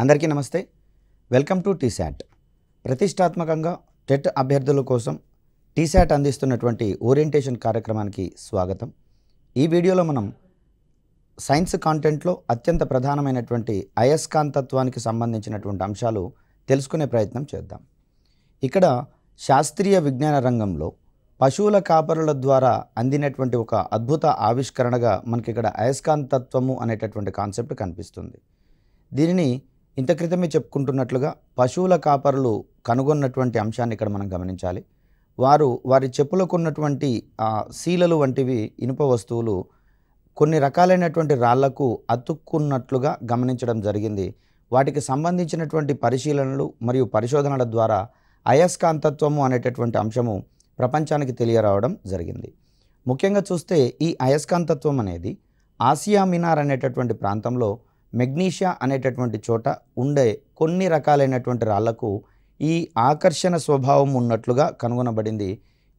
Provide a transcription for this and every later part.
అందరికీ నమస్తే. Welcome to T-SAT. ప్రతిష్టాత్మకంగా టెట్ అభ్యర్థుల కోసం టీశాట్ అందిస్తున్నటువంటి ఓరియంటేషన్ కార్యక్రమానికి స్వాగతం. ఈ వీడియోలో మనం సైన్స్ కాంటెంట్లో అత్యంత ప్రధానమైనటువంటి అయస్కాంతత్వానికి సంబంధించినటువంటి అంశాలు తెలుసుకునే ప్రయత్నం చేద్దాం. ఇక్కడ శాస్త్రీయ విజ్ఞాన రంగంలో పశువుల కాపరుల ద్వారా అందినటువంటి ఒక అద్భుత ఆవిష్కరణగా మనకి ఇక్కడ అయస్కాంతత్వము అనేటటువంటి కాన్సెప్ట్ కనిపిస్తుంది. దీనిని ఇంత క్రితమే చెప్పుకుంటున్నట్లుగా పశువుల కాపరులు కనుగొన్నటువంటి అంశాన్ని ఇక్కడ మనం గమనించాలి. వారి చెప్పులకు ఉన్నటువంటి శీలలు వంటివి ఇనుప వస్తువులు కొన్ని రకాలైనటువంటి రాళ్లకు అతుక్కున్నట్లుగా గమనించడం జరిగింది. వాటికి సంబంధించినటువంటి పరిశీలనలు మరియు పరిశోధనల ద్వారా అయస్కాంతత్వము అనేటటువంటి అంశము ప్రపంచానికి తెలియరావడం జరిగింది. ముఖ్యంగా చూస్తే ఈ అయస్కాంతత్వం అనేది ఆసియా మినార్ అనేటటువంటి ప్రాంతంలో మెగ్నీషియా అనేటటువంటి చోట ఉండే కొన్ని రకాలైనటువంటి రాళ్లకు ఈ ఆకర్షణ స్వభావం ఉన్నట్లుగా కనుగొనబడింది.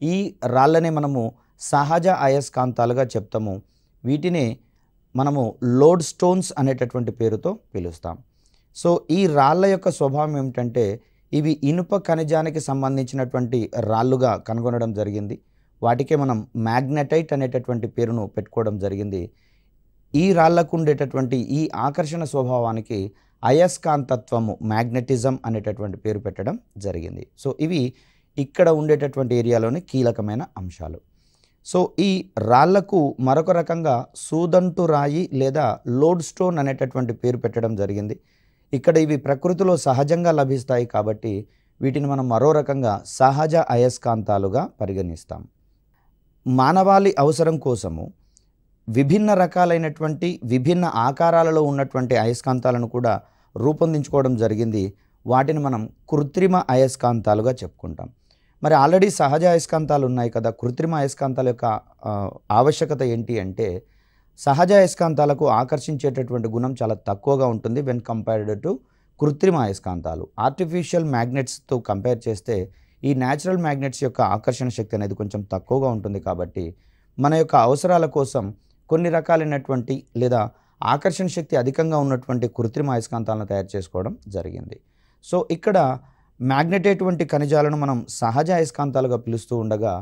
ఈ రాళ్ళనే మనము సహజ అయస్కాంతాలుగా చెప్తాము. వీటిని మనము లోడ్ స్టోన్స్ అనేటటువంటి పేరుతో పిలుస్తాం. సో ఈ రాళ్ళ యొక్క స్వభావం ఏమిటంటే ఇవి ఇనుప ఖనిజానికి సంబంధించినటువంటి రాళ్ళుగా కనుగొనడం జరిగింది. వాటికే మనం మ్యాగ్నెటైట్ అనేటటువంటి పేరును పెట్టుకోవడం జరిగింది. ఈ రాళ్లకు ఉండేటటువంటి ఈ ఆకర్షణ స్వభావానికి అయస్కాంతత్వము మ్యాగ్నెటిజం అనేటటువంటి పేరు పెట్టడం జరిగింది. సో ఇవి ఇక్కడ ఉండేటటువంటి ఏరియాలోని కీలకమైన అంశాలు. సో ఈ రాళ్లకు మరొక రకంగా సూదంటు రాయి లేదా లోడ్ స్టోన్ అనేటటువంటి పేరు పెట్టడం జరిగింది. ఇక్కడ ఇవి ప్రకృతిలో సహజంగా లభిస్తాయి కాబట్టి వీటిని మనం మరో రకంగా సహజ అయస్కాంతాలుగా పరిగణిస్తాం. మానవాళి అవసరం కోసము విభిన్న రకాలైనటువంటి విభిన్న ఆకారాలలో ఉన్నటువంటి అయస్కాంతాలను కూడా రూపొందించుకోవడం జరిగింది. వాటిని మనం కృత్రిమ అయస్కాంతాలుగా చెప్పుకుంటాం. మరి ఆల్రెడీ సహజ అయస్కాంతాలు ఉన్నాయి కదా. కృత్రిమ అయస్కాంతాల యొక్క ఆవశ్యకత ఏంటి అంటే సహజ అయస్కాంతాలకు ఆకర్షించేటటువంటి గుణం చాలా తక్కువగా ఉంటుంది వెన్ కంపేర్డ్ టు కృత్రిమ అయస్కాంతాలు. ఆర్టిఫిషియల్ మ్యాగ్నెట్స్తో కంపేర్ చేస్తే ఈ న్యాచురల్ మ్యాగ్నెట్స్ యొక్క ఆకర్షణ శక్తి అనేది కొంచెం తక్కువగా ఉంటుంది. కాబట్టి మన యొక్క అవసరాల కోసం కొన్ని రకాలైనటువంటి లేదా ఆకర్షణ శక్తి అధికంగా ఉన్నటువంటి కృత్రిమ అయస్కాంతాలను తయారు చేసుకోవడం జరిగింది. సో ఇక్కడ మ్యాగ్నెటైట్ వంటి ఖనిజాలను మనం సహజ అయస్కాంతాలుగా పిలుస్తూ ఉండగా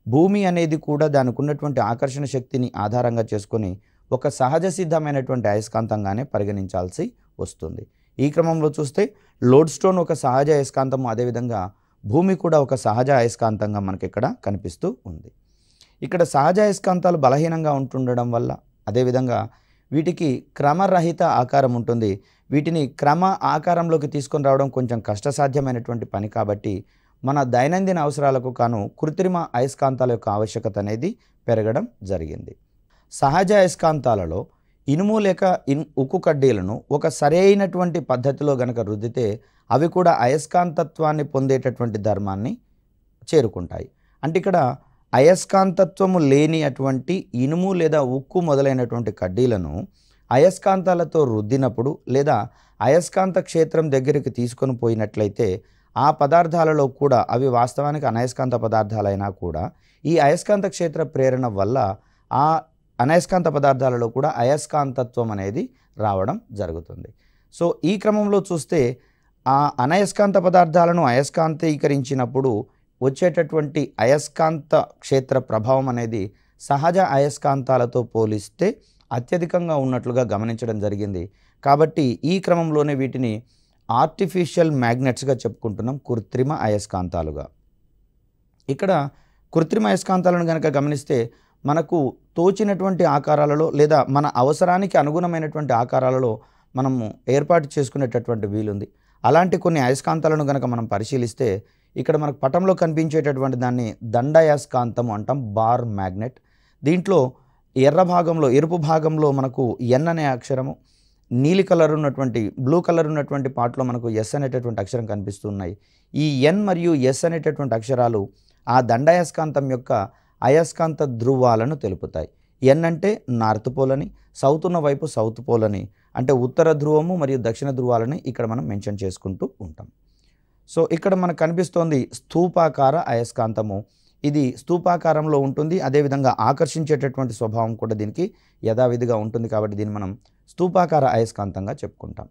భూమి అనేది కూడా దానికి ఉన్నటువంటి ఆకర్షణ శక్తిని ఆధారంగా చేసుకొని ఒక సహజ సిద్ధమైనటువంటి అయస్కాంతంగానే పరిగణించాల్సి వస్తుంది. ఈ క్రమంలో చూస్తే లోడ్ స్టోన్ ఒక సహజ అయస్కాంతము, అదేవిధంగా భూమి కూడా ఒక సహజ అయస్కాంతంగా మనకి ఇక్కడ కనిపిస్తూ ఉంది. ఇక్కడ సహజ అయస్కాంతాలు బలహీనంగా ఉంటుండడం వల్ల అదేవిధంగా వీటికి క్రమరహిత ఆకారం ఉంటుంది. వీటిని క్రమ ఆకారంలోకి తీసుకొని రావడం కొంచెం కష్టసాధ్యమైనటువంటి పని కాబట్టి మన దైనందిన అవసరాలకు కాను కృత్రిమ అయస్కాంతాల యొక్క ఆవశ్యకత అనేది పెరగడం జరిగింది. సహజ అయస్కాంతాలలో ఇనుము లేక ఉక్కు కడ్డీలను ఒక సరైనటువంటి పద్ధతిలో గనక రుద్దితే అవి కూడా అయస్కాంతత్వాన్ని పొందేటటువంటి ధర్మాన్ని చేరుకుంటాయి. అంటే ఇక్కడ అయస్కాంతత్వము లేని అటువంటి ఇనుము లేదా ఉక్కు మొదలైనటువంటి కడ్డీలను అయస్కాంతాలతో రుద్దినప్పుడు లేదా అయస్కాంత క్షేత్రం దగ్గరికి తీసుకొని పోయినట్లయితే ఆ పదార్థాలలో కూడా అవి వాస్తవానికి అనయస్కాంత పదార్థాలైనా కూడా ఈ అయస్కాంత క్షేత్ర ప్రేరణ వల్ల ఆ అనయస్కాంత పదార్థాలలో కూడా అయస్కాంతత్వం అనేది రావడం జరుగుతుంది. సో ఈ క్రమంలో చూస్తే ఆ అనయస్కాంత పదార్థాలను అయస్కాంతీకరించినప్పుడు వచ్చేటటువంటి అయస్కాంత క్షేత్ర ప్రభావం అనేది సహజ అయస్కాంతాలతో పోలిస్తే అత్యధికంగా ఉన్నట్లుగా గమనించడం జరిగింది. కాబట్టి ఈ క్రమంలోనే వీటిని ఆర్టిఫిషియల్ మ్యాగ్నెట్స్గా చెప్పుకుంటున్నాం, కృత్రిమ అయస్కాంతాలుగా. ఇక్కడ కృత్రిమ అయస్కాంతాలను కనుక గమనిస్తే మనకు తోచినటువంటి ఆకారాలలో లేదా మన అవసరానికి అనుగుణమైనటువంటి ఆకారాలలో మనము ఏర్పాటు చేసుకునేటటువంటి వీలుంది. అలాంటి కొన్ని అయస్కాంతాలను కనుక మనం పరిశీలిస్తే ఇక్కడ మనకు పటంలో కనిపించేటటువంటి దాన్ని దండయస్కాంతము అంటాం, బార్ మ్యాగ్నెట్. దీంట్లో ఎరుపు భాగంలో మనకు ఎన్ అనే అక్షరము, నీలి కలర్ ఉన్నటువంటి బ్లూ కలర్ ఉన్నటువంటి పార్ట్లో మనకు ఎస్ అనేటటువంటి అక్షరం కనిపిస్తున్నాయి. ఈ ఎన్ మరియు ఎస్ అనేటటువంటి అక్షరాలు ఆ దండయస్కాంతం యొక్క అయస్కాంత ధ్రువాలను తెలుపుతాయి. ఎన్ అంటే నార్త్ పోల్ అని, సౌత్ ఉన్న వైపు సౌత్ పోల్ అని, అంటే ఉత్తర ధ్రువము మరియు దక్షిణ ధ్రువాలని ఇక్కడ మనం మెన్షన్ చేసుకుంటూ ఉంటాం. సో ఇక్కడ మనకు కనిపిస్తోంది స్థూపాకార అయస్కాంతము. ఇది స్తూపాకారంలో ఉంటుంది. అదేవిధంగా ఆకర్షించేటటువంటి స్వభావం కూడా దీనికి యథావిధిగా ఉంటుంది. కాబట్టి దీన్ని మనం స్తూపాకార అయస్కాంతంగా చెప్పుకుంటాం.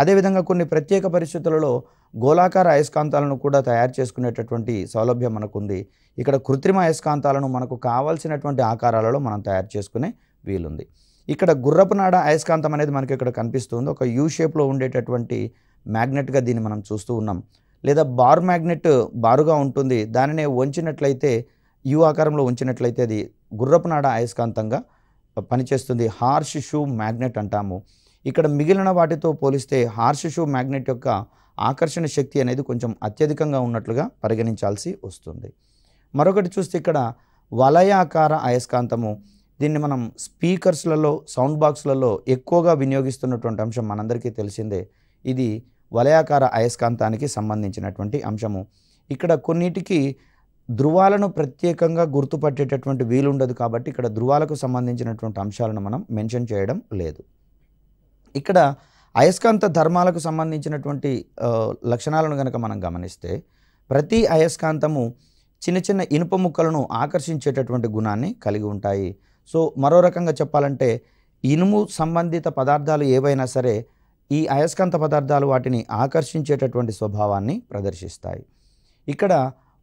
అదేవిధంగా కొన్ని ప్రత్యేక పరిస్థితులలో గోళాకార అయస్కాంతాలను కూడా తయారు చేసుకునేటటువంటి సౌలభ్యం మనకుంది. ఇక్కడ కృత్రిమ అయస్కాంతాలను మనకు కావాల్సినటువంటి ఆకారాలలో మనం తయారు చేసుకునే వీలుంది. ఇక్కడ గుర్రపు నాడ అయస్కాంతం అనేది మనకి ఇక్కడ కనిపిస్తుంది. ఒక యూ షేప్లో ఉండేటటువంటి మ్యాగ్నెట్గా దీన్ని మనం చూస్తూ ఉన్నాం. లేదా బార్ మ్యాగ్నెట్ బారుగా ఉంటుంది, దానినే వంచినట్లయితే యూ ఆకారంలో ఉంచినట్లయితే అది గుర్రపు నాడ అయస్కాంతంగా పనిచేస్తుంది. హార్ష్ షూ మ్యాగ్నెట్ అంటాము. ఇక్కడ మిగిలిన వాటితో పోలిస్తే హార్ష్ షూ మ్యాగ్నెట్ యొక్క ఆకర్షణ శక్తి అనేది కొంచెం అత్యధికంగా ఉన్నట్లుగా పరిగణించాల్సి వస్తుంది. మరొకటి చూస్తే ఇక్కడ వలయాకార అయస్కాంతము. దీన్ని మనం స్పీకర్స్లలో, సౌండ్ బాక్స్లలో ఎక్కువగా వినియోగిస్తున్నటువంటి అంశం మనందరికీ తెలిసిందే. ఇది వలయాకార అయస్కాంతానికి సంబంధించినటువంటి అంశము. ఇక్కడ కొన్నిటికి ధృవాలను ప్రత్యేకంగా గుర్తుపట్టేటటువంటి వీలుండదు కాబట్టి ఇక్కడ ధృవాలకు సంబంధించినటువంటి అంశాలను మనం మెన్షన్ చేయడం లేదు. ఇక్కడ అయస్కాంత ధర్మాలకు సంబంధించినటువంటి లక్షణాలను కనుక మనం గమనిస్తే ప్రతి అయస్కాంతము చిన్న చిన్న ఇనుప ముక్కలను ఆకర్షించేటటువంటి గుణాన్ని కలిగి ఉంటాయి. సో మరో రకంగా చెప్పాలంటే ఇనుము సంబంధిత పదార్థాలు ఏవైనా సరే ఈ అయస్కాంత పదార్థాలు వాటిని ఆకర్షించేటటువంటి స్వభావాన్ని ప్రదర్శిస్తాయి. ఇక్కడ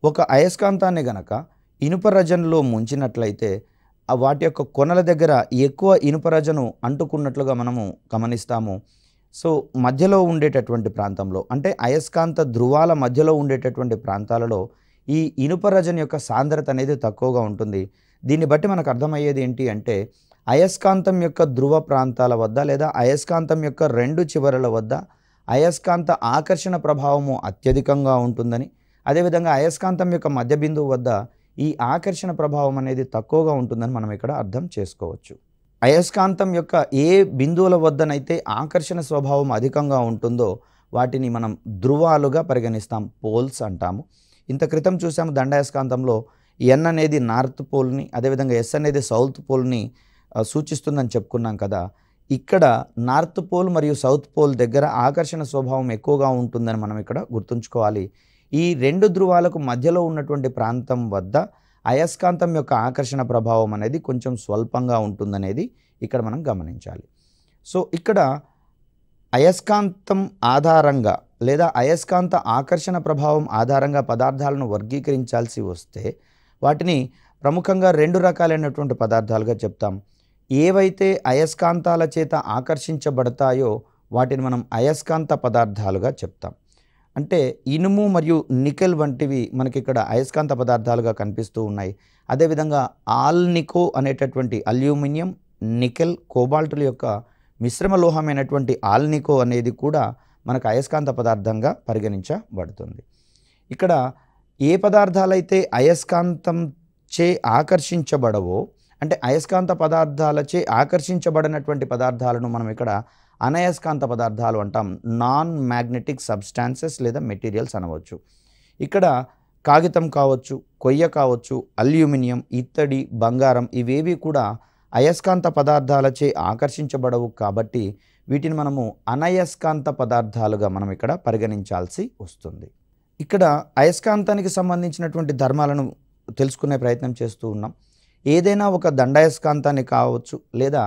ఒక అయస్కాంతాన్ని గనక ఇనుప రజన్లో ముంచినట్లయితే వాటి యొక్క కొనల దగ్గర ఎక్కువ ఇనుప రజను అంటుకున్నట్లుగా మనము గమనిస్తాము. సో మధ్యలో ఉండేటటువంటి ప్రాంతంలో అంటే అయస్కాంత ధృవాల మధ్యలో ఉండేటటువంటి ప్రాంతాలలో ఈ ఇనుప రజన్ యొక్క సాంద్రత అనేది తక్కువగా ఉంటుంది. దీన్ని బట్టి మనకు అర్థమయ్యేది ఏంటి అంటే అయస్కాంతం యొక్క ధృవ ప్రాంతాల వద్ద లేదా అయస్కాంతం యొక్క రెండు చివరల వద్ద అయస్కాంత ఆకర్షణ ప్రభావము అత్యధికంగా ఉంటుందని, అదేవిధంగా అయస్కాంతం యొక్క మధ్య బిందువు వద్ద ఈ ఆకర్షణ ప్రభావం అనేది తక్కువగా ఉంటుందని మనం ఇక్కడ అర్థం చేసుకోవచ్చు. అయస్కాంతం యొక్క ఏ బిందువుల వద్దనైతే ఆకర్షణ స్వభావం అధికంగా ఉంటుందో వాటిని మనం ధృవాలుగా పరిగణిస్తాం, పోల్స్ అంటాము. ఇంత క్రితం చూసాము దండాయస్కాంతంలో ఎన్ అనేది నార్త్ పోల్ని, అదేవిధంగా ఎస్ అనేది సౌత్ పోల్ని సూచిస్తుందని చెప్పుకున్నాం కదా. ఇక్కడ నార్త్ పోల్ మరియు సౌత్ పోల్ దగ్గర ఆకర్షణ స్వభావం ఎక్కువగా ఉంటుందని మనం ఇక్కడ గుర్తుంచుకోవాలి. ఈ రెండు ధృవాలకు మధ్యలో ఉన్నటువంటి ప్రాంతం వద్ద అయస్కాంతం యొక్క ఆకర్షణ ప్రభావం అనేది కొంచెం స్వల్పంగా ఉంటుందనేది ఇక్కడ మనం గమనించాలి. సో ఇక్కడ అయస్కాంతం ఆధారంగా లేదా అయస్కాంత ఆకర్షణ ప్రభావం ఆధారంగా పదార్థాలను వర్గీకరించాల్సి వస్తే వాటిని ప్రముఖంగా రెండు రకాలైనటువంటి పదార్థాలుగా చెప్తాం. ఏవైతే అయస్కాంతాల చేత ఆకర్షించబడతాయో వాటిని మనం అయస్కాంత పదార్థాలుగా చెప్తాం. అంటే ఇనుము మరియు నికెల్ వంటివి మనకి ఇక్కడ అయస్కాంత పదార్థాలుగా కనిపిస్తూ ఉన్నాయి. అదేవిధంగా ఆల్నికో అనేటటువంటి అల్యూమినియం, నికెల్, కోబాల్టుల యొక్క మిశ్రమ లోహమైనటువంటి ఆల్నికో అనేది కూడా మనకు అయస్కాంత పదార్థంగా పరిగణించబడుతుంది. ఇక్కడ ఏ పదార్థాలైతే అయస్కాంతం చే ఆకర్షించబడవో అంటే అయస్కాంత పదార్థాలచే ఆకర్షించబడినటువంటి పదార్థాలను మనం ఇక్కడ అనయస్కాంత పదార్థాలు అంటాం. నాన్ మ్యాగ్నెటిక్ సబ్స్టాన్సెస్ లేదా మెటీరియల్స్ అనవచ్చు. ఇక్కడ కాగితం కావచ్చు, కొయ్య కావచ్చు, అల్యూమినియం, ఇత్తడి, బంగారం ఇవేవి కూడా అయస్కాంత పదార్థాలచే ఆకర్షించబడవు కాబట్టి వీటిని మనము అనయస్కాంత పదార్థాలుగా మనం ఇక్కడ పరిగణించాల్సి వస్తుంది. ఇక్కడ అయస్కాంతానికి సంబంధించినటువంటి ధర్మాలను తెలుసుకునే ప్రయత్నం చేస్తూ ఉన్నాం. ఏదైనా ఒక దండాయస్కాంతాన్ని కావచ్చు లేదా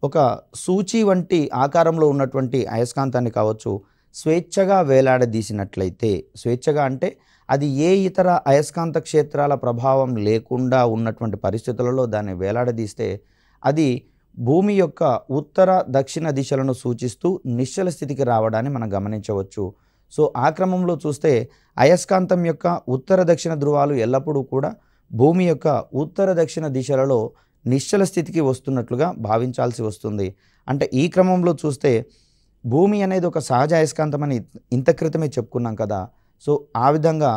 ఒక సూచి వంటి ఆకారంలో ఉన్నటువంటి అయస్కాంతాన్ని కావచ్చు స్వేచ్ఛగా వేలాడదీసినట్లయితే, స్వేచ్ఛగా అంటే అది ఏ ఇతర అయస్కాంత క్షేత్రాల ప్రభావం లేకుండా ఉన్నటువంటి పరిస్థితులలో దాన్ని వేలాడదీస్తే అది భూమి యొక్క ఉత్తర దక్షిణ దిశలను సూచిస్తూ నిశ్చల స్థితికి రావడాన్ని మనం గమనించవచ్చు. సో ఆ క్రమంలో చూస్తే అయస్కాంతం యొక్క ఉత్తర దక్షిణ ధృవాలు ఎల్లప్పుడూ కూడా భూమి యొక్క ఉత్తర దక్షిణ దిశలలో నిశ్చల స్థితికి వస్తున్నట్లుగా భావించాల్సి వస్తుంది. అంటే ఈ క్రమంలో చూస్తే భూమి అనేది ఒక సహజ అయస్కాంతం అని ఇంత క్రితమే చెప్పుకున్నాం కదా. సో ఆ విధంగా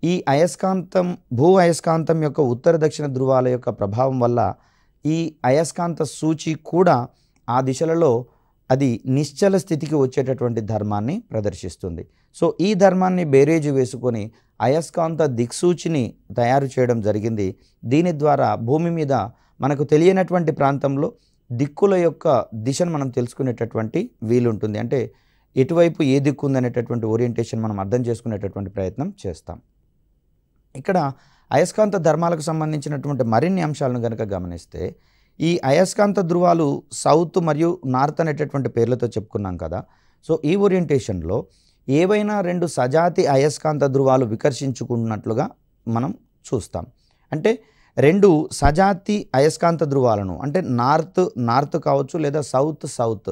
ఈ అయస్కాంతం భూ అయస్కాంతం యొక్క ఉత్తర దక్షిణ ధృవాల యొక్క ప్రభావం వల్ల ఈ అయస్కాంత సూచి కూడా ఆ దిశలలో అది నిశ్చల స్థితికి వచ్చేటటువంటి ధర్మాన్ని ప్రదర్శిస్తుంది. సో ఈ ధర్మాన్ని బేరేజు వేసుకొని అయస్కాంత దిక్సూచిని తయారు చేయడం జరిగింది. దీని ద్వారా భూమి మీద మనకు తెలియనటువంటి ప్రాంతంలో దిక్కుల యొక్క దిశను మనం తెలుసుకునేటటువంటి వీలుంటుంది. అంటే ఎటువైపు ఏ దిక్కు ఉందనేటటువంటి ఓరియంటేషన్ మనం అర్థం చేసుకునేటటువంటి ప్రయత్నం చేస్తాం. ఇక్కడ అయస్కాంత ధర్మాలకు సంబంధించినటువంటి మరిన్ని అంశాలను కనుక గమనిస్తే ఈ అయస్కాంత ధృవాలు సౌత్ మరియు నార్త్ అనేటటువంటి పేర్లతో చెప్పుకున్నాం కదా. సో ఈ ఓరియంటేషన్లో ఏవైనా రెండు సజాతి అయస్కాంత ధృవాలు వికర్షించుకున్నట్లుగా మనం చూస్తాం. అంటే రెండు సజాతి అయస్కాంత ధృవాలను అంటే నార్త్ కావచ్చు లేదా సౌత్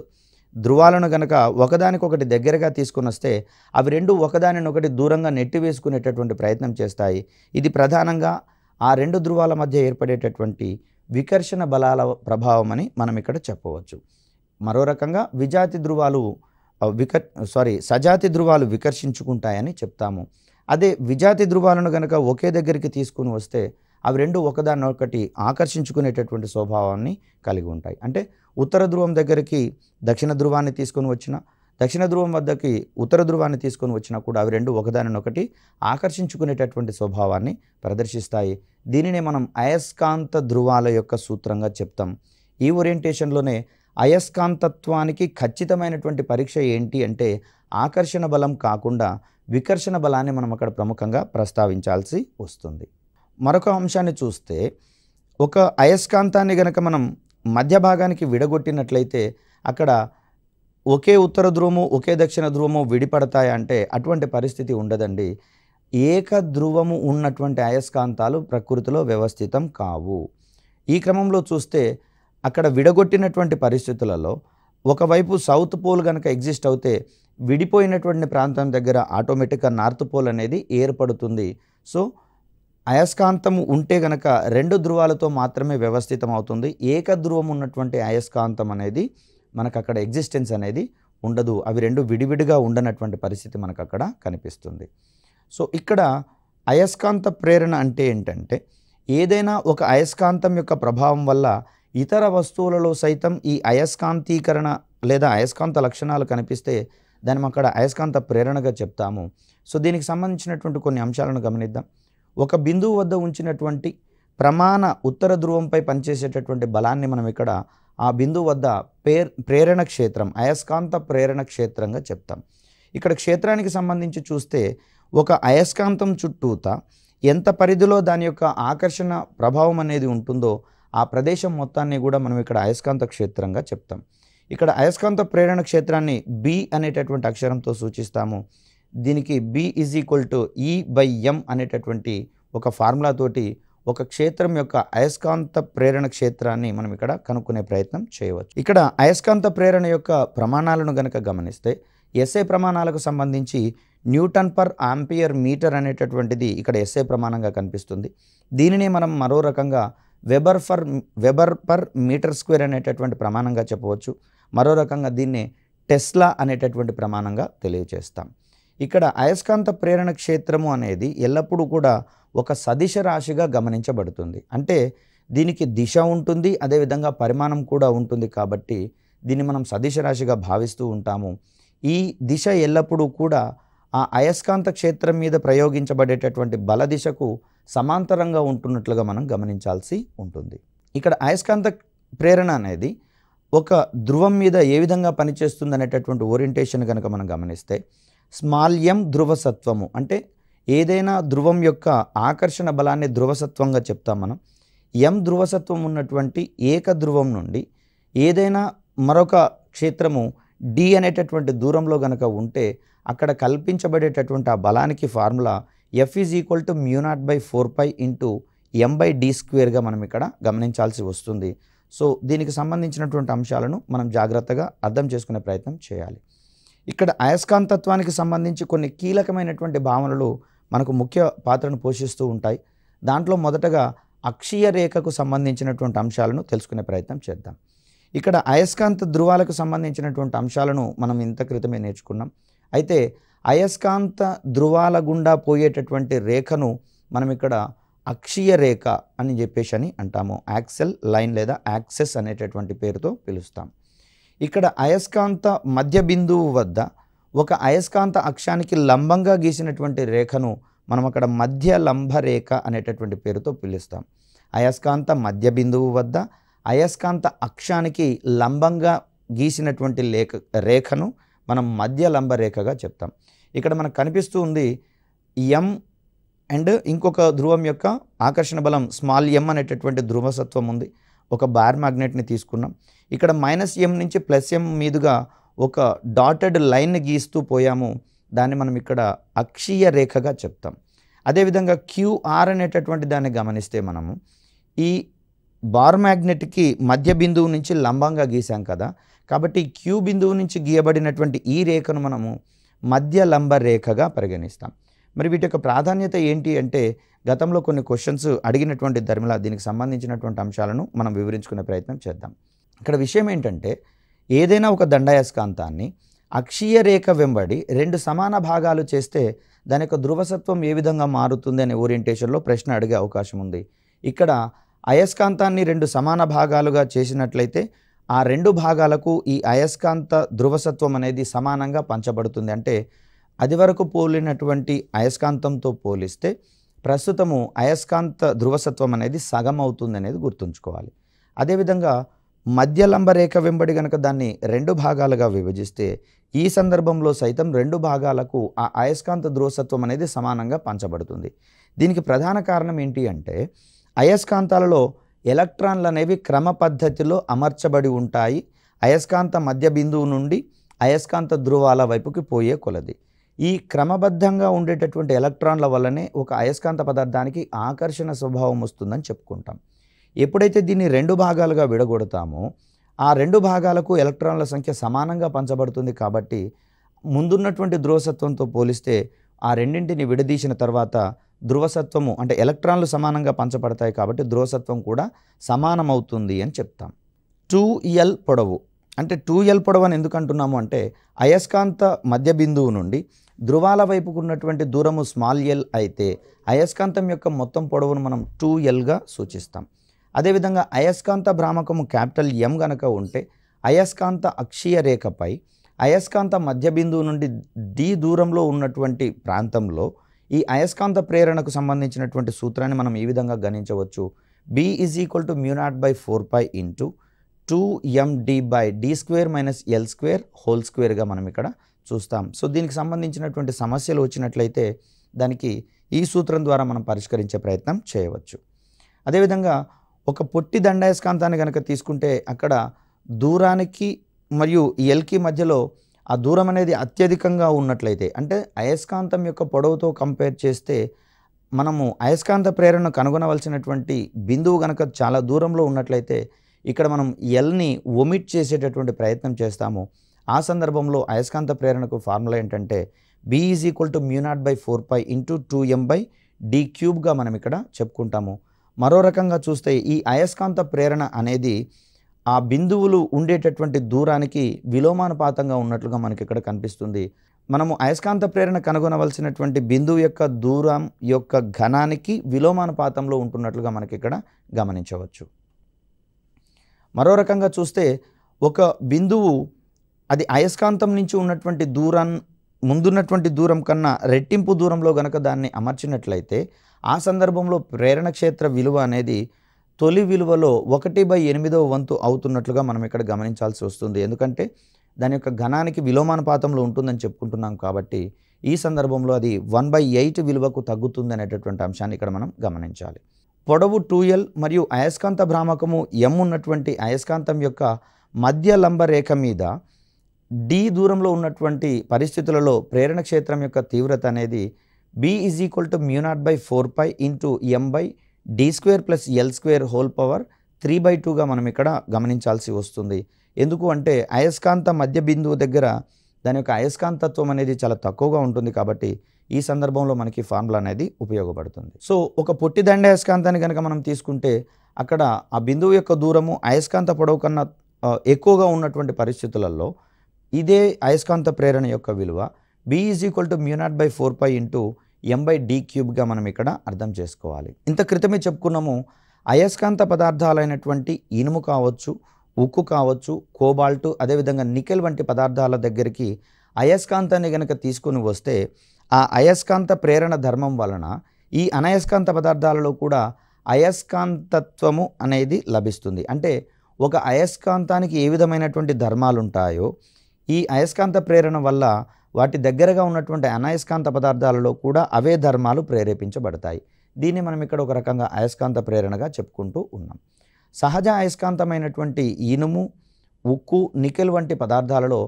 ధృవాలను గనక ఒకదానికొకటి దగ్గరగా తీసుకుని వస్తే అవి రెండు ఒకదానినొకటి దూరంగా నెట్టివేసుకునేటటువంటి ప్రయత్నం చేస్తాయి. ఇది ప్రధానంగా ఆ రెండు ధృవాల మధ్య ఏర్పడేటటువంటి వికర్షణ బలాల ప్రభావం అని మనం ఇక్కడ చెప్పవచ్చు. మరో రకంగా సజాతి ధృవాలు వికర్షించుకుంటాయని చెప్తాము. అదే విజాతి ధృవాలను గనక ఒకే దగ్గరికి తీసుకుని వస్తే అవి రెండు ఒకదాన్నొకటి ఆకర్షించుకునేటటువంటి స్వభావాన్ని కలిగి ఉంటాయి. అంటే ఉత్తర ధ్రువం దగ్గరికి దక్షిణ ధ్రువాన్ని తీసుకొని వచ్చినా, దక్షిణ ధ్రువం వద్దకి ఉత్తర ధ్రువాన్ని తీసుకొని వచ్చినా కూడా అవి రెండు ఒకదానినొకటి ఆకర్షించుకునేటటువంటి స్వభావాన్ని ప్రదర్శిస్తాయి. దీనినే మనం అయస్కాంత ధృవాల యొక్క సూత్రంగా చెప్తాం. ఈ ఓరియంటేషన్లోనే అయస్కాంతత్వానికి ఖచ్చితమైనటువంటి పరీక్ష ఏంటి అంటే ఆకర్షణ బలం కాకుండా వికర్షణ బలాన్ని మనం అక్కడ ప్రముఖంగా ప్రస్తావించాల్సి వస్తుంది. మరొక అంశాన్ని చూస్తే ఒక అయస్కాంతాన్ని గనక మనం మధ్య భాగానికి విడగొట్టినట్లయితే అక్కడ ఒకే ఉత్తర ధ్రువము ఒకే దక్షిణ ధ్రువము విడిపడతాయంటే అటువంటి పరిస్థితి ఉండదండి. ఏక ధ్రువము ఉన్నటువంటి అయస్కాంతాలు ప్రకృతిలో వ్యవస్థితం కావు. ఈ క్రమంలో చూస్తే అక్కడ విడగొట్టినటువంటి పరిస్థితులలో ఒకవైపు సౌత్ పోల్ కనుక ఎగ్జిస్ట్ అవుతే విడిపోయినటువంటి ప్రాంతం దగ్గర ఆటోమేటిక్గా నార్త్ పోల్ అనేది ఏర్పడుతుంది. సో అయస్కాంతం ఉంటే గనక రెండు ధ్రువాలతో మాత్రమే వ్యవస్థితం అవుతుంది. ఏక ధ్రువం ఉన్నటువంటి అయస్కాంతం అనేది మనకు అక్కడ ఎగ్జిస్టెన్స్ అనేది ఉండదు. అవి రెండు విడివిడిగా ఉండనటువంటి పరిస్థితి మనకు అక్కడ కనిపిస్తుంది. సో ఇక్కడ అయస్కాంత ప్రేరణ అంటే ఏంటంటే ఏదైనా ఒక అయస్కాంతం యొక్క ప్రభావం వల్ల ఇతర వస్తువులలో సైతం ఈ అయస్కాంతీకరణ లేదా అయస్కాంత లక్షణాలు కనిపిస్తే దాన్ని అక్కడ అయస్కాంత ప్రేరణగా చెప్తాము. సో దీనికి సంబంధించినటువంటి కొన్ని అంశాలను గమనిద్దాం. ఒక బిందువు వద్ద ఉంచినటువంటి ప్రమాణ ఉత్తర ధ్రువంపై పనిచేసేటటువంటి బలాన్ని మనం ఇక్కడ ఆ బిందువు వద్ద ప్రేరణ క్షేత్రం అయస్కాంత ప్రేరణ క్షేత్రంగా చెప్తాం. ఇక్కడ క్షేత్రానికి సంబంధించి చూస్తే ఒక అయస్కాంతం చుట్టూత ఎంత పరిధిలో దాని యొక్క ఆకర్షణ ప్రభావం అనేది ఉంటుందో ఆ ప్రదేశం మొత్తాన్ని కూడా మనం ఇక్కడ అయస్కాంత క్షేత్రంగా చెప్తాం. ఇక్కడ అయస్కాంత ప్రేరణ క్షేత్రాన్ని బి అనేటటువంటి అక్షరంతో సూచిస్తాము. దీనికి బి = E/m అనేటటువంటి ఒక ఫార్ములా తోటి ఒక క్షేత్రం యొక్క అయస్కాంత ప్రేరణ క్షేత్రాన్ని మనం ఇక్కడ కనుక్కునే ప్రయత్నం చేయవచ్చు. ఇక్కడ అయస్కాంత ప్రేరణ యొక్క ప్రమాణాలను గనక గమనిస్తే ఎస్ఐ ప్రమాణాలకు సంబంధించి Nm/మీటర్ అనేటటువంటిది ఇక్కడ ఎస్ఐ ప్రమాణంగా కనిపిస్తుంది. దీనిని మనం మరో రకంగా వెబర్/మీటర్² అనేటటువంటి ప్రమాణంగా చెప్పవచ్చు. మరో రకంగా దీన్ని టెస్లా అనేటటువంటి ప్రమాణంగా తెలియజేస్తాం. ఇక్కడ అయస్కాంత ప్రేరణ క్షేత్రము అనేది ఎల్లప్పుడూ కూడా ఒక సదిశ రాశిగా గమనించబడుతుంది. అంటే దీనికి దిశ ఉంటుంది, అదేవిధంగా పరిమాణం కూడా ఉంటుంది. కాబట్టి దీన్ని మనం సదిశ రాశిగా భావిస్తూ ఉంటాము. ఈ దిశ ఎల్లప్పుడూ కూడా ఆ అయస్కాంత క్షేత్రం మీద ప్రయోగించబడేటటువంటి బల దిశకు సమాంతరంగా ఉంటున్నట్లుగా మనం గమనించాల్సి ఉంటుంది. ఇక్కడ అయస్కాంత ప్రేరణ అనేది ఒక ధ్రువం మీద ఏ విధంగా పనిచేస్తుంది అనేటటువంటి ఓరియంటేషన్ కనుక మనం గమనిస్తే m ధ్రువసత్వము అంటే ఏదైనా ధ్రువం యొక్క ఆకర్షణ బలాన్ని ధ్రువసత్వంగా చెప్తాం మనం. m ధ్రువసత్వం ఉన్నటువంటి ఏక ధ్రువం నుండి ఏదైనా మరొక క్షేత్రము d అనేటటువంటి దూరంలో గనక ఉంటే అక్కడ కల్పించబడేటటువంటి ఆ బలానికి ఫార్ములా F = μ0/4π × m/d² మనం ఇక్కడ గమనించాల్సి వస్తుంది. సో దీనికి సంబంధించినటువంటి అంశాలను మనం జాగ్రత్తగా అర్థం చేసుకునే ప్రయత్నం చేయాలి. ఇక్కడ అయస్కాంతత్వానికి సంబంధించి కొన్ని కీలకమైనటువంటి భావనలు మనకు ముఖ్య పాత్రను పోషిస్తూ ఉంటాయి. దాంట్లో మొదటగా అక్షీయ రేఖకు సంబంధించినటువంటి అంశాలను తెలుసుకునే ప్రయత్నం చేద్దాం. ఇక్కడ అయస్కాంత ధృవాలకు సంబంధించినటువంటి అంశాలను మనం ఇంత క్రితమే నేర్చుకున్నాం. అయితే అయస్కాంత ధృవాల గుండా పోయేటటువంటి రేఖను మనం ఇక్కడ అక్షీయ రేఖ అని చెప్పేసి అంటాము. యాక్సెల్ లైన్ లేదా యాక్సెస్ అనేటటువంటి పేరుతో పిలుస్తాం. ఇక్కడ అయస్కాంత మధ్య బిందువు వద్ద ఒక అయస్కాంత అక్షానికి లంబంగా గీసినటువంటి రేఖను మనం అక్కడ మధ్య లంబ రేఖ అనేటటువంటి పేరుతో పిలుస్తాం. అయస్కాంత మధ్య బిందువు వద్ద అయస్కాంత అక్షానికి లంబంగా గీసినటువంటి రేఖను మనం మధ్య లంబ రేఖగా చెప్తాం. ఇక్కడ మనకు కనిపిస్తూ ఉంది m అండ్ ఇంకొక ధ్రువం యొక్క ఆకర్షణ బలం m అనేటటువంటి ధ్రువసత్వం ఉంది. ఒక బార్ మ్యాగ్నెట్ని తీసుకున్నాం. ఇక్కడ -m నుంచి +m మీదుగా ఒక డాటెడ్ లైన్ గీస్తూ పోయాము, దాన్ని మనం ఇక్కడ అక్షీయ రేఖగా చెప్తాం. అదేవిధంగా క్యూఆర్ అనేటటువంటి దాన్ని గమనిస్తే మనము ఈ బార్ మ్యాగ్నెట్కి మధ్య బిందువు నుంచి లంబంగా గీసాం కదా, కాబట్టి క్యూ బిందువు నుంచి గీయబడినటువంటి ఈ రేఖను మనము మధ్య లంబ రేఖగా పరిగణిస్తాం. మరి వీటి యొక్క ప్రాధాన్యత ఏంటి అంటే గతంలో కొన్ని క్వశ్చన్స్ అడిగినటువంటి ధర్మిలా దీనికి సంబంధించినటువంటి అంశాలను మనం వివరించుకునే ప్రయత్నం చేద్దాం. ఇక్కడ విషయం ఏంటంటే ఏదైనా ఒక దండాయస్కాంతాన్ని అక్షీయ రేఖ వెంబడి 2 సమాన భాగాలు చేస్తే దాని యొక్క ధ్రువసత్వం ఏ విధంగా మారుతుంది అనే ఓరియంటేషన్లో ప్రశ్న అడిగే అవకాశం ఉంది. ఇక్కడ అయస్కాంతాన్ని 2 సమాన భాగాలుగా చేసినట్లయితే ఆ 2 భాగాలకు ఈ అయస్కాంత ధ్రువసత్వం అనేది సమానంగా పంచబడుతుంది. అంటే అది వరకు పోలినటువంటి అయస్కాంతంతో పోలిస్తే ప్రస్తుతము అయస్కాంత ధ్రువసత్వం అనేది సగం అవుతుంది అనేది గుర్తుంచుకోవాలి. అదేవిధంగా మధ్య లంబ రేఖ వెంబడి కనుక దాన్ని 2 భాగాలుగా విభజిస్తే ఈ సందర్భంలో సైతం 2 భాగాలకు ఆ అయస్కాంత ధ్రువసత్వం అనేది సమానంగా పంచబడుతుంది. దీనికి ప్రధాన కారణం ఏంటి అంటే అయస్కాంతాలలో ఎలక్ట్రాన్లు అనేవి క్రమ పద్ధతిలో అమర్చబడి ఉంటాయి అయస్కాంత మధ్య బిందువు నుండి అయస్కాంత ధ్రువాల వైపుకి పోయే కొలది. ఈ క్రమబద్ధంగా ఉండేటటువంటి ఎలక్ట్రాన్ల వల్లనే ఒక అయస్కాంత పదార్థానికి ఆకర్షణ స్వభావం వస్తుందని చెప్పుకుంటాం. ఎప్పుడైతే దీన్ని 2 భాగాలుగా విడగొడతామో ఆ 2 భాగాలకు ఎలక్ట్రాన్ల సంఖ్య సమానంగా పంచబడుతుంది. కాబట్టి ముందున్నటువంటి ధ్రువసత్వంతో పోలిస్తే ఆ రెండింటిని విడదీసిన తర్వాత ధ్రువసత్వము అంటే ఎలక్ట్రాన్లు సమానంగా పంచబడతాయి కాబట్టి ధ్రువసత్వం కూడా సమానమవుతుంది అని చెప్తాం. 2L పొడవు అంటే 2L పొడవు అని ఎందుకు అంటున్నాము అంటే అయస్కాంత మధ్య బిందువు నుండి ధ్రువాల వైపుకు ఉన్నటువంటి దూరము స్మాల్ ఎల్ అయితే అయస్కాంతం యొక్క మొత్తం పొడవును మనం 2Lగా సూచిస్తాం. అదేవిధంగా అయస్కాంత భ్రామకము క్యాపిటల్ M గనక ఉంటే అయస్కాంత అక్షీయ రేఖపై అయస్కాంత మధ్య బిందువు నుండి D దూరంలో ఉన్నటువంటి ప్రాంతంలో ఈ అయస్కాంత ప్రేరణకు సంబంధించినటువంటి సూత్రాన్ని మనం ఈ విధంగా గణించవచ్చు. B = μ0/4π × 2md/d² - L² మనం ఇక్కడ చూస్తాం. సో దీనికి సంబంధించినటువంటి సమస్యలు వచ్చినట్లయితే దానికి ఈ సూత్రం ద్వారా మనం పరిష్కరించే ప్రయత్నం చేయవచ్చు. అదేవిధంగా ఒక పొట్టి దండాయస్కాంతాన్ని కనుక తీసుకుంటే అక్కడ దూరానికి మరియు ఎల్కి మధ్యలో ఆ దూరం అనేది అత్యధికంగా ఉన్నట్లయితే అంటే అయస్కాంతం యొక్క పొడవుతో కంపేర్ చేస్తే మనము అయస్కాంత ప్రేరణను కనుగొనవలసినటువంటి బిందువు కనుక చాలా దూరంలో ఉన్నట్లయితే ఇక్కడ మనం ఎల్ని ఒమిట్ చేసేటటువంటి ప్రయత్నం చేస్తాము. ఆ సందర్భంలో అయస్కాంత ప్రేరణకు ఫార్ములా ఏంటంటే B = μ0/4π × 2m/d³ మనం ఇక్కడ చెప్పుకుంటాము. మరో రకంగా చూస్తే ఈ అయస్కాంత ప్రేరణ అనేది ఆ బిందువులు ఉండేటటువంటి దూరానికి విలోమానుపాతంగా ఉన్నట్లుగా మనకి ఇక్కడ కనిపిస్తుంది. మనము అయస్కాంత ప్రేరణ కనుగొనవలసినటువంటి బిందువు యొక్క దూరం యొక్క ఘనానికి విలోమానుపాతంలో ఉంటున్నట్లుగా మనకి ఇక్కడ గమనించవచ్చు. మరో రకంగా చూస్తే ఒక బిందువు అది అయస్కాంతం నుంచి ఉన్నటువంటి ముందున్నటువంటి దూరం కన్నా రెట్టింపు దూరంలో గనక దాన్ని అమర్చినట్లయితే ఆ సందర్భంలో ప్రేరణ క్షేత్ర విలువ అనేది తొలి విలువలో 1/8వ వంతు అవుతున్నట్లుగా మనం ఇక్కడ గమనించాల్సి వస్తుంది. ఎందుకంటే దాని యొక్క ఘనానికి విలోమానుపాతంలో ఉంటుందని చెప్పుకుంటున్నాం కాబట్టి ఈ సందర్భంలో అది 1/8 విలువకు తగ్గుతుంది అనేటటువంటి అంశాన్ని ఇక్కడ మనం గమనించాలి. పొడవు 2L మరియు అయస్కాంత భ్రామకము M ఉన్నటువంటి అయస్కాంతం యొక్క మధ్య లంబ రేఖ మీద D దూరంలో ఉన్నటువంటి పరిస్థితులలో ప్రేరణ క్షేత్రం యొక్క తీవ్రత అనేది B = μ0/4π × m/d² + L² 3/2గా మనం ఇక్కడ గమనించాల్సి వస్తుంది. ఎందుకు అంటే అయస్కాంత మధ్య బిందువు దగ్గర దాని యొక్క అయస్కాంతత్వం అనేది చాలా తక్కువగా ఉంటుంది కాబట్టి ఈ సందర్భంలో మనకి ఫార్ములా అనేది ఉపయోగపడుతుంది. సో ఒక పొట్టి దండాయస్కాంతాన్ని కనుక మనం తీసుకుంటే అక్కడ ఆ బిందువు యొక్క దూరము అయస్కాంత పొడవు కన్నా ఎక్కువగా ఉన్నటువంటి పరిస్థితులలో ఇదే అయస్కాంత ప్రేరణ యొక్క విలువ B = μ0/4π × m/d³ మనం ఇక్కడ అర్థం చేసుకోవాలి. ఇంత క్రితమే చెప్పుకున్నాము అయస్కాంత పదార్థాలైనటువంటి ఇనుము కావచ్చు, ఉక్కు కావచ్చు, కోబాల్ట్, అదేవిధంగా నికెల్ వంటి పదార్థాల దగ్గరికి అయస్కాంతాన్ని కనుక తీసుకొని వస్తే ఆ అయస్కాంత ప్రేరణ ధర్మం వలన ఈ అనయస్కాంత పదార్థాలలో కూడా అయస్కాంతత్వము అనేది లభిస్తుంది. అంటే ఒక అయస్కాంతానికి ఏ విధమైనటువంటి ధర్మాలు ఉంటాయో ఈ అయస్కాంత ప్రేరణ వల్ల వాటి దగ్గరగా ఉన్నటువంటి అనయస్కాంత పదార్థాలలో కూడా అవే ధర్మాలు ప్రేరేపించబడతాయి. దీన్ని మనం ఇక్కడ ఒక రకంగా అయస్కాంత ప్రేరణగా చెప్పుకుంటూ ఉన్నాం. సహజ అయస్కాంతమైనటువంటి ఇనుము, ఉక్కు, నికెల్ వంటి పదార్థాలలో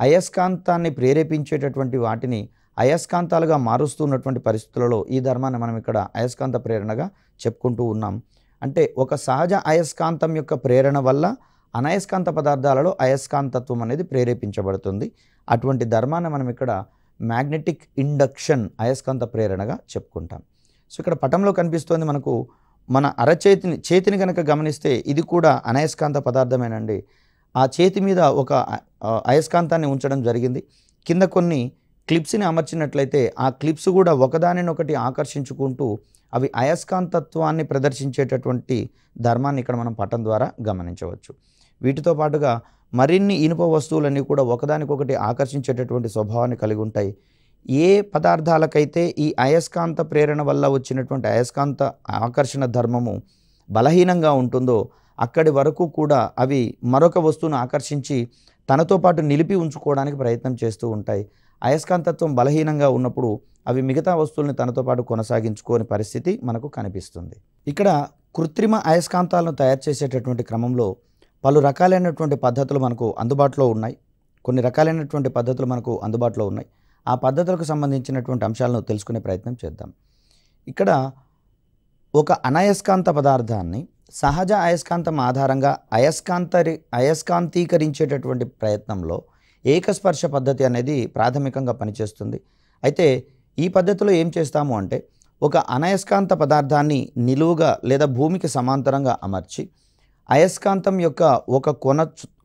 అయస్కాంతాన్ని ప్రేరేపించేటటువంటి వాటిని అయస్కాంతాలుగా మారుస్తున్నటువంటి పరిస్థితులలో ఈ ధర్మాన్ని మనం ఇక్కడ అయస్కాంత ప్రేరణగా చెప్పుకుంటూ ఉన్నాం. అంటే ఒక సహజ అయస్కాంతం యొక్క ప్రేరణ వల్ల అనయస్కాంత పదార్థాలలో అయస్కాంతత్వం అనేది ప్రేరేపించబడుతుంది. అటువంటి ధర్మాన్ని మనం ఇక్కడ మ్యాగ్నెటిక్ ఇండక్షన్ అయస్కాంత ప్రేరణగా చెప్పుకుంటాం. సో ఇక్కడ పటంలో కనిపిస్తోంది మనకు మన చేతిని కనుక గమనిస్తే ఇది కూడా అనయస్కాంత పదార్థమేనండి. ఆ చేతి మీద ఒక అయస్కాంతాన్ని ఉంచడం జరిగింది. కింద కొన్ని క్లిప్స్ని అమర్చినట్లయితే ఆ క్లిప్స్ కూడా ఒకదానినొకటి ఆకర్షించుకుంటూ అవి అయస్కాంతత్వాన్ని ప్రదర్శించేటటువంటి ధర్మాన్ని ఇక్కడ మనం పటం ద్వారా గమనించవచ్చు. వీటితో పాటుగా మరిన్ని ఇనుప వస్తువులన్నీ కూడా ఒకదానికొకటి ఆకర్షించేటటువంటి స్వభావాన్ని కలిగి ఉంటాయి. ఏ పదార్థాలకైతే ఈ అయస్కాంత ప్రేరణ వల్ల వచ్చినటువంటి అయస్కాంత ఆకర్షణ ధర్మము బలహీనంగా ఉంటుందో అక్కడి వరకు కూడా అవి మరొక వస్తువును ఆకర్షించి తనతో పాటు నిలిపి ఉంచుకోవడానికి ప్రయత్నం చేస్తూ ఉంటాయి. అయస్కాంతత్వం బలహీనంగా ఉన్నప్పుడు అవి మిగతా వస్తువుల్ని తనతో పాటు కొనసాగించుకోని పరిస్థితి మనకు కనిపిస్తుంది. ఇక్కడ కృత్రిమ అయస్కాంతాలను తయారు చేసేటటువంటి క్రమంలో పలు రకాలైనటువంటి పద్ధతులు మనకు అందుబాటులో ఉన్నాయి. కొన్ని రకాలైనటువంటి పద్ధతులు మనకు అందుబాటులో ఉన్నాయి. ఆ పద్ధతులకు సంబంధించినటువంటి అంశాలను తెలుసుకునే ప్రయత్నం చేద్దాం. ఇక్కడ ఒక అనయస్కాంత పదార్థాన్ని సహజ అయస్కాంతం ఆధారంగా అయస్కాంతీకరించేటటువంటి ప్రయత్నంలో ఏకస్పర్శ పద్ధతి అనేది ప్రాథమికంగా పనిచేస్తుంది. అయితే ఈ పద్ధతిలో ఏం చేస్తాము అంటే ఒక అనయస్కాంత పదార్థాన్ని నిలువుగా లేదా భూమికి సమాంతరంగా అమర్చి అయస్కాంతం యొక్క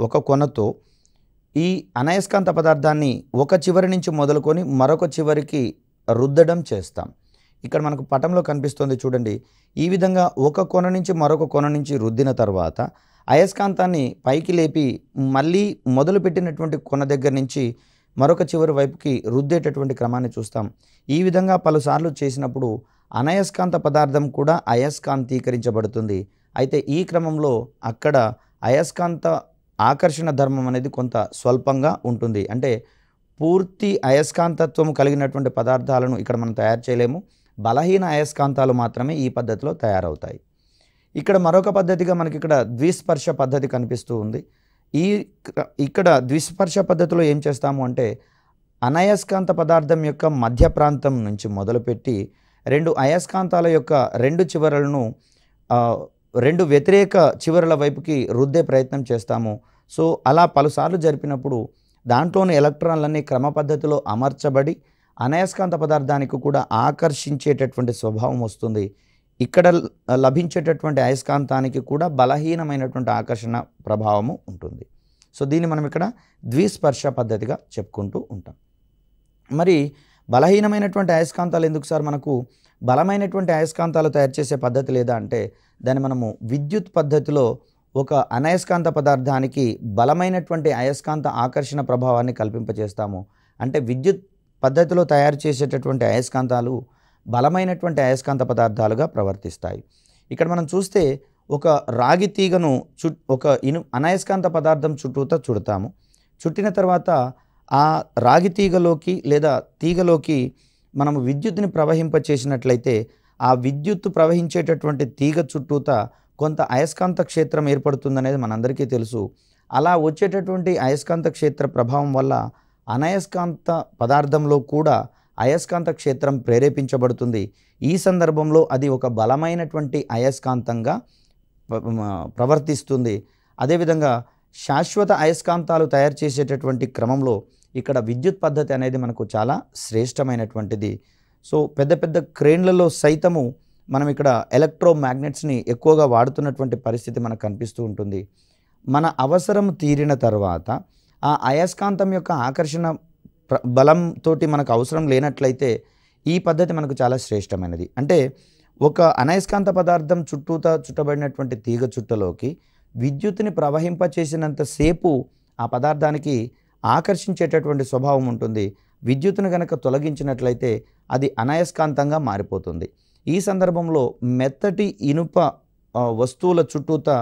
ఒక కొనతో ఈ అనయస్కాంత పదార్థాన్ని ఒక చివరి నుంచి మొదలుకొని మరొక చివరికి రుద్దడం చేస్తాం. ఇక్కడ మనకు పటంలో కనిపిస్తుంది చూడండి. ఈ విధంగా ఒక కొన నుంచి మరొక కొన నుంచి రుద్దిన తర్వాత అయస్కాంతాన్ని పైకి లేపి మళ్ళీ మొదలుపెట్టినటువంటి కొన దగ్గర నుంచి మరొక చివరి వైపుకి రుద్దేటటువంటి క్రమాన్ని చూస్తాం. ఈ విధంగా పలుసార్లు చేసినప్పుడు అనయస్కాంత పదార్థం కూడా అయస్కాంతీకరించబడుతుంది. అయితే ఈ క్రమంలో అక్కడ అయస్కాంత ఆకర్షణ ధర్మం అనేది కొంత స్వల్పంగా ఉంటుంది. అంటే పూర్తి అయస్కాంతత్వం కలిగినటువంటి పదార్థాలను ఇక్కడ మనం తయారు చేయలేము. బలహీన అయస్కాంతాలు మాత్రమే ఈ పద్ధతిలో తయారవుతాయి. ఇక్కడ మరొక పద్ధతిగా మనకి ఇక్కడ ద్విస్పర్శ పద్ధతి కనిపిస్తూ ఉంది. ఇక్కడ ద్విస్పర్శ పద్ధతిలో ఏం చేస్తాము అంటే అనయస్కాంత పదార్థం యొక్క మధ్య ప్రాంతం నుంచి మొదలుపెట్టి రెండు అయస్కాంతాల యొక్క రెండు చివరలను రెండు వ్యతిరేక చివరల వైపుకి రుద్దే ప్రయత్నం చేస్తాము. సో అలా పలుసార్లు జరిపినప్పుడు దాంట్లోని ఎలక్ట్రాన్లన్నీ క్రమ పద్ధతిలో అమర్చబడి అనయస్కాంత పదార్థానికి కూడా ఆకర్షించేటటువంటి స్వభావం వస్తుంది. ఇక్కడ లభించేటటువంటి అయస్కాంతానికి కూడా బలహీనమైనటువంటి ఆకర్షణ ప్రభావము ఉంటుంది. సో దీన్ని మనం ఇక్కడ ద్విస్పర్శ పద్ధతిగా చెప్పుకుంటూ ఉంటాం. మరి బలహీనమైనటువంటి అయస్కాంతాలు ఎందుకు సార్ మనకు బలమైనటువంటి అయస్కాంతాలు తయారు చేసే పద్ధతి లేదా అంటే దాన్ని మనము విద్యుత్ పద్ధతిలో ఒక అనయస్కాంత పదార్థానికి బలమైనటువంటి అయస్కాంత ఆకర్షణ ప్రభావాన్ని కల్పింపజేస్తాము. అంటే విద్యుత్ పద్ధతిలో తయారు చేసేటటువంటి అయస్కాంతాలు బలమైనటువంటి అయస్కాంత పదార్థాలుగా ప్రవర్తిస్తాయి. ఇక్కడ మనం చూస్తే ఒక రాగి తీగను ఒక అనయస్కాంత పదార్థం చుట్టూతా చుడతాము. చుట్టిన తర్వాత ఆ రాగి తీగలోకి లేదా తీగలోకి మనము విద్యుత్తుని ప్రవహింపచేసినట్లయితే ఆ విద్యుత్తు ప్రవహించేటటువంటి తీగ చుట్టూతా కొంత అయస్కాంత క్షేత్రం ఏర్పడుతుందనేది మనందరికీ తెలుసు. అలా వచ్చేటటువంటి అయస్కాంత క్షేత్ర ప్రభావం వల్ల అనయస్కాంత పదార్థంలో కూడా అయస్కాంత క్షేత్రం ప్రేరేపించబడుతుంది. ఈ సందర్భంలో అది ఒక బలమైనటువంటి అయస్కాంతంగా ప్రవర్తిస్తుంది. అదేవిధంగా శాశ్వత అయస్కాంతాలు తయారు చేసేటటువంటి క్రమంలో ఇక్కడ విద్యుత్ పద్ధతి అనేది మనకు చాలా శ్రేష్టమైనటువంటిది. సో పెద్ద పెద్ద క్రేన్లలో సైతము మనం ఇక్కడ ఎలక్ట్రోమాగ్నెట్స్ని ఎక్కువగా వాడుతున్నటువంటి పరిస్థితి మనకు కనిపిస్తూ ఉంటుంది. మన అవసరం తీరిన తర్వాత ఆ అయస్కాంతం యొక్క ఆకర్షణ బలంతో మనకు అవసరం లేనట్లయితే ఈ పద్ధతి మనకు చాలా శ్రేష్టమైనది. అంటే ఒక అనయస్కాంత పదార్థం చుట్టూతా చుట్టబడినటువంటి తీగ చుట్టలోకి విద్యుత్తుని ప్రవహింపచేసినంతసేపు ఆ పదార్థానికి ఆకర్షించేటటువంటి స్వభావం ఉంటుంది. విద్యుత్తును కనుక తొలగించినట్లయితే అది అనయస్కాంతంగా మారిపోతుంది. ఈ సందర్భంలో మెత్తటి ఇనుప వస్తువుల చుట్టూతా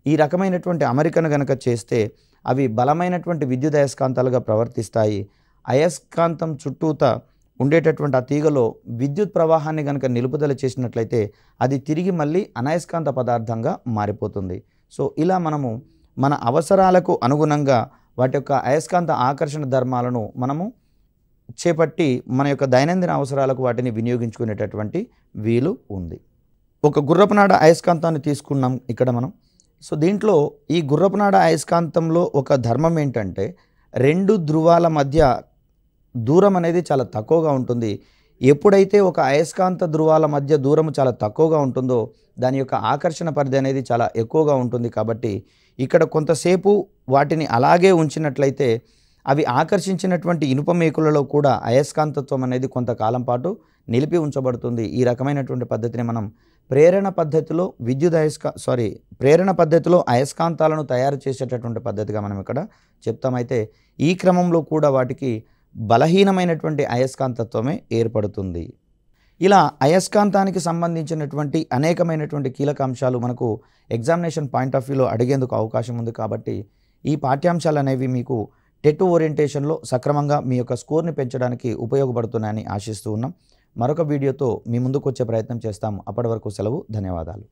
ఈ రకమైనటువంటి అమరికను కనుక చేస్తే అవి బలమైనటువంటి విద్యుత్ అయస్కాంతాలుగా ప్రవర్తిస్తాయి. అయస్కాంతం చుట్టూతా ఉండేటటువంటి ఆ తీగలో విద్యుత్ ప్రవాహాన్ని కనుక నిలుపుదల చేసినట్లయితే అది తిరిగి మళ్ళీ అనయస్కాంత పదార్థంగా మారిపోతుంది. సో ఇలా మనము మన అవసరాలకు అనుగుణంగా వాటి యొక్క అయస్కాంత ఆకర్షణ ధర్మాలను మనము చేపట్టి మన యొక్క దైనందిన అవసరాలకు వాటిని వినియోగించుకునేటటువంటి వీలు ఉంది. ఒక గుర్రపునాడ అయస్కాంతాన్ని తీసుకున్నాం ఇక్కడ మనం. సో దీంట్లో ఈ గుర్రపునాడ అయస్కాంతంలో ఒక ధర్మం ఏంటంటే 2 ధ్రువాల మధ్య దూరం అనేది చాలా తక్కువగా ఉంటుంది. ఎప్పుడైతే ఒక అయస్కాంత ధ్రువాల మధ్య దూరం చాలా తక్కువగా ఉంటుందో దాని యొక్క ఆకర్షణ పరిధి అనేది చాలా ఎక్కువగా ఉంటుంది. కాబట్టి ఇక్కడ కొంతసేపు వాటిని అలాగే ఉంచినట్లయితే అవి ఆకర్షించినటువంటి ఇనుప మేకులలో కూడా అయస్కాంతత్వం అనేది కొంతకాలం పాటు నిలిపి ఉంచబడుతుంది. ఈ రకమైనటువంటి పద్ధతిని మనం ప్రేరణ పద్ధతిలో ప్రేరణ పద్ధతిలో అయస్కాంతాలను తయారు చేసేటటువంటి పద్ధతిగా మనం ఇక్కడ చెప్తామైతే ఈ క్రమంలో కూడా వాటికి బలహీనమైనటువంటి అయస్కాంతత్వమే ఏర్పడుతుంది. ఇలా అయస్కాంతానికి సంబంధించినటువంటి అనేకమైనటువంటి కీలక అంశాలు మనకు ఎగ్జామినేషన్ పాయింట్ ఆఫ్ వ్యూలో అడిగేందుకు అవకాశం ఉంది. కాబట్టి ఈ పాఠ్యాంశాలు అనేవి మీకు టెట్ ఓరియంటేషన్లో సక్రమంగా మీ యొక్క స్కోర్ని పెంచడానికి ఉపయోగపడుతున్నాయని ఆశిస్తూ ఉన్నాం. మరొక వీడియోతో మీ ముందుకు వచ్చే ప్రయత్నం చేస్తాం. అప్పటి వరకు సెలవు. ధన్యవాదాలు.